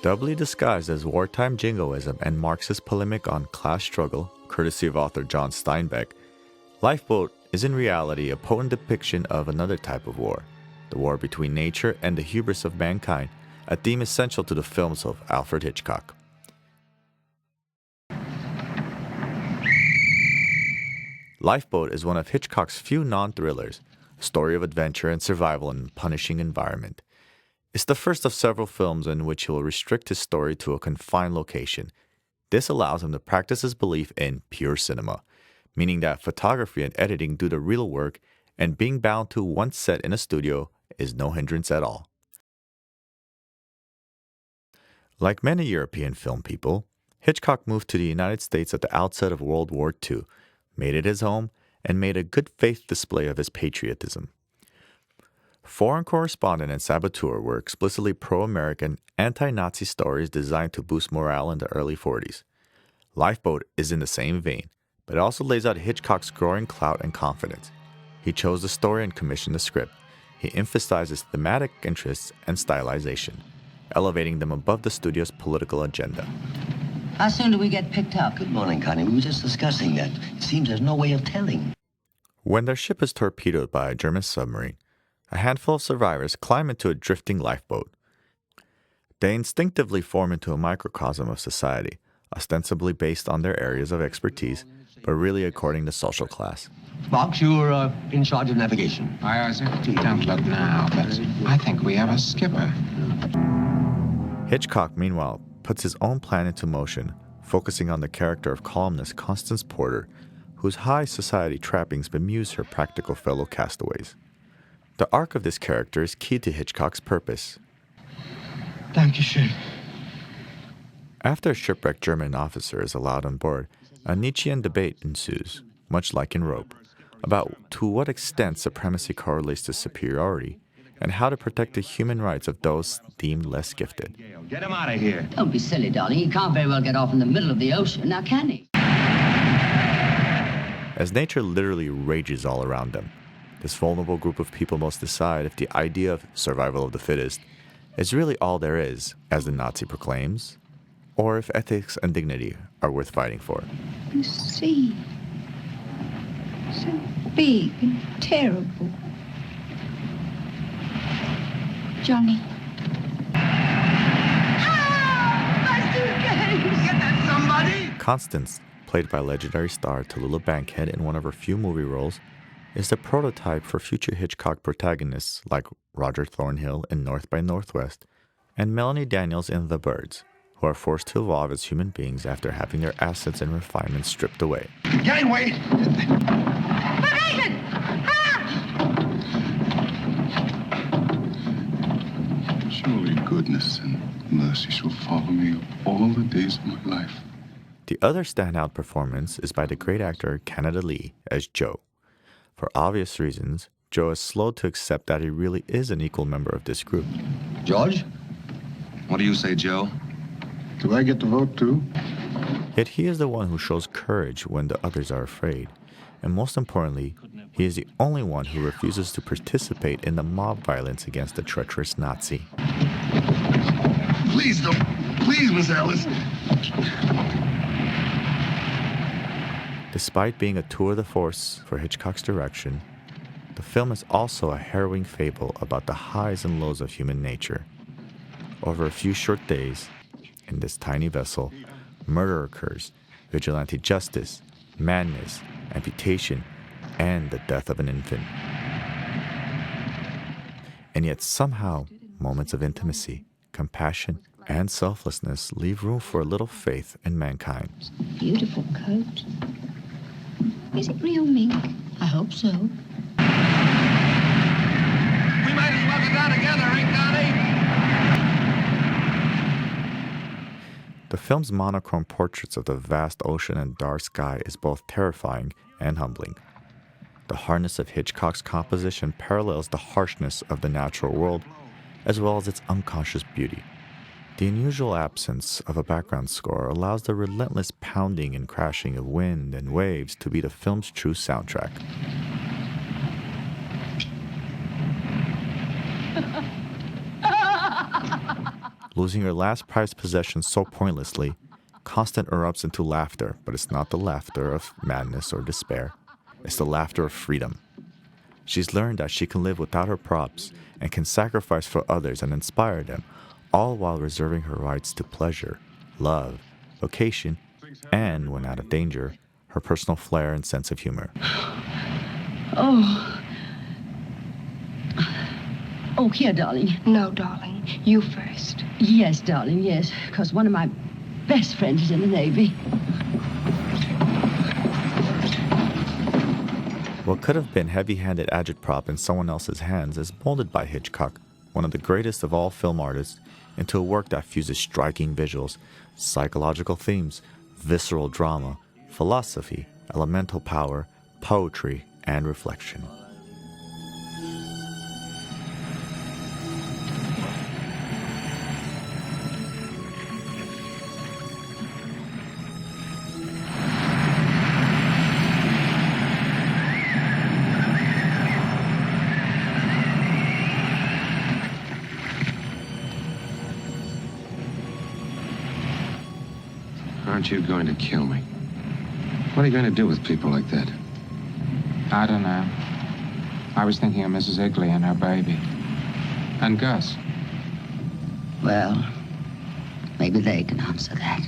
Doubly disguised as wartime jingoism and Marxist polemic on class struggle, courtesy of author John Steinbeck, Lifeboat is in reality a potent depiction of another type of war, the war between nature and the hubris of mankind, a theme essential to the films of Alfred Hitchcock. Lifeboat is one of Hitchcock's few non-thrillers, a story of adventure and survival in a punishing environment. It's the first of several films in which he will restrict his story to a confined location. This allows him to practice his belief in pure cinema, meaning that photography and editing do the real work, and being bound to one set in a studio is no hindrance at all. Like many European film people, Hitchcock moved to the United States at the outset of World War II, made it his home, and made a good faith display of his patriotism. Foreign Correspondent and Saboteur were explicitly pro-American, anti-Nazi stories designed to boost morale in the early 40s. Lifeboat is in the same vein, but it also lays out Hitchcock's growing clout and confidence. He chose the story and commissioned the script. He emphasizes thematic interests and stylization, elevating them above the studio's political agenda. How soon do we get picked up? Good morning, Connie. We were just discussing that. It seems there's no way of telling. When their ship is torpedoed by a German submarine, a handful of survivors climb into a drifting lifeboat. They instinctively form into a microcosm of society, ostensibly based on their areas of expertise, but really according to social class. Box, you're in charge of navigation. Aye, sir. Don't look now, but I think we have a skipper. Hitchcock, meanwhile, puts his own plan into motion, focusing on the character of columnist Constance Porter, whose high society trappings bemuse her practical fellow castaways. The arc of this character is key to Hitchcock's purpose. Dankeschön. After a shipwrecked German officer is allowed on board, a Nietzschean debate ensues, much like in Rope, about to what extent supremacy correlates to superiority, and how to protect the human rights of those deemed less gifted. Get him out of here. Don't be silly, darling. He can't very well get off in the middle of the ocean, now can he? As nature literally rages all around them, this vulnerable group of people must decide if the idea of survival of the fittest is really all there is, as the Nazi proclaims, or if ethics and dignity are worth fighting for. The sea, so big and terrible. Johnny. Get that, somebody! Constance, played by legendary star Tallulah Bankhead in one of her few movie roles, is the prototype for future Hitchcock protagonists like Roger Thornhill in North by Northwest and Melanie Daniels in The Birds, who are forced to evolve as human beings after having their assets and refinements stripped away. Gangway! Formation! Surely goodness and mercy shall follow me all the days of my life. The other standout performance is by the great actor Canada Lee as Joe. For obvious reasons, Joe is slow to accept that he really is an equal member of this group. George? What do you say, Joe? Do I get to vote too? Yet he is the one who shows courage when the others are afraid. And most importantly, he is the only one who refuses to participate in the mob violence against the treacherous Nazi. Please don't. Please, Miss Alice. Despite being a tour de force for Hitchcock's direction, the film is also a harrowing fable about the highs and lows of human nature. Over a few short days, in this tiny vessel, murder occurs, vigilante justice, madness, amputation, and the death of an infant. And yet somehow, moments of intimacy, compassion, and selflessness leave room for a little faith in mankind. Beautiful coat. Is it real mink? I hope so. We might as well get down together, ain't Connie? The film's monochrome portraits of the vast ocean and dark sky is both terrifying and humbling. The hardness of Hitchcock's composition parallels the harshness of the natural world, as well as its unconscious beauty. The unusual absence of a background score allows the relentless pounding and crashing of wind and waves to be the film's true soundtrack. Losing her last prized possession so pointlessly, Constance erupts into laughter, but it's not the laughter of madness or despair. It's the laughter of freedom. She's learned that she can live without her props and can sacrifice for others and inspire them, all while reserving her rights to pleasure, love, vocation, and, when out of danger, her personal flair and sense of humor. Oh. Oh, here, darling. No, darling. You first. Yes, darling, yes. Because one of my best friends is in the Navy. What could have been heavy-handed agitprop in someone else's hands is molded by Hitchcock, one of the greatest of all film artists, into a work that fuses striking visuals, psychological themes, visceral drama, philosophy, elemental power, poetry, and reflection. Aren't you going to kill me? What are you going to do with people like that? I don't know. I was thinking of Mrs. Igley and her baby. And Gus. Well, maybe they can answer that.